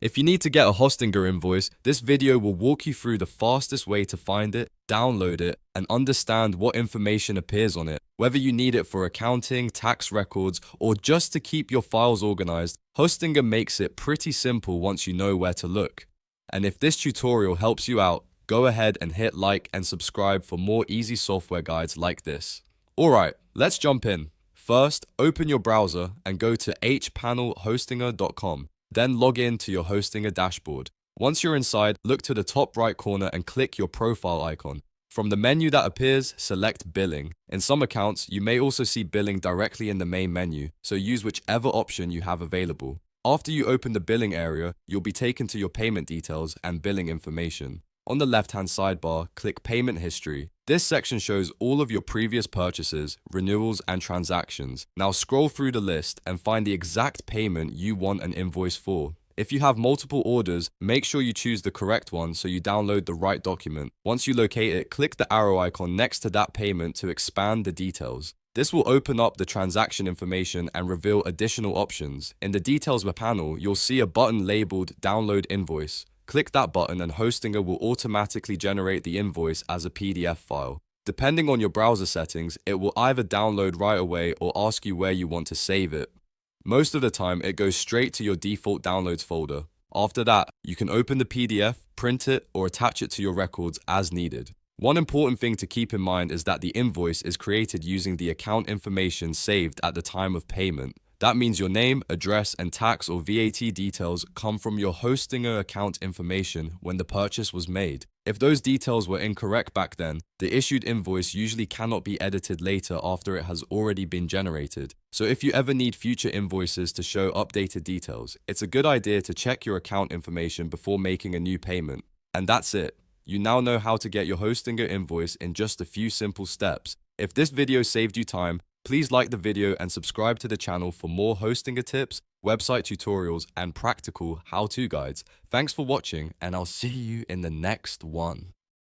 If you need to get a Hostinger invoice, this video will walk you through the fastest way to find it, download it, and understand what information appears on it. Whether you need it for accounting, tax records, or just to keep your files organized, Hostinger makes it pretty simple once you know where to look. And if this tutorial helps you out, go ahead and hit like and subscribe for more easy software guides like this. Alright, let's jump in. First, open your browser and go to hpanelhostinger.com. Then log in to your Hostinger dashboard. Once you're inside, look to the top right corner and click your profile icon. From the menu that appears, select Billing. In some accounts, you may also see billing directly in the main menu, so use whichever option you have available. After you open the billing area, you'll be taken to your payment details and billing information. On the left-hand sidebar, click Payment History. This section shows all of your previous purchases, renewals, and transactions. Now scroll through the list and find the exact payment you want an invoice for. If you have multiple orders, make sure you choose the correct one so you download the right document. Once you locate it, click the arrow icon next to that payment to expand the details. This will open up the transaction information and reveal additional options. In the Details panel, you'll see a button labeled Download Invoice. Click that button and Hostinger will automatically generate the invoice as a PDF file. Depending on your browser settings, it will either download right away or ask you where you want to save it. Most of the time, it goes straight to your default downloads folder. After that, you can open the PDF, print it, or attach it to your records as needed. One important thing to keep in mind is that the invoice is created using the account information saved at the time of payment. That means your name, address, and tax or VAT details come from your Hostinger account information when the purchase was made. If those details were incorrect back then, the issued invoice usually cannot be edited later after it has already been generated. So if you ever need future invoices to show updated details, it's a good idea to check your account information before making a new payment. And that's it. You now know how to get your Hostinger invoice in just a few simple steps. If this video saved you time, please like the video and subscribe to the channel for more Hostinger tips, website tutorials, and practical how-to guides. Thanks for watching, and I'll see you in the next one.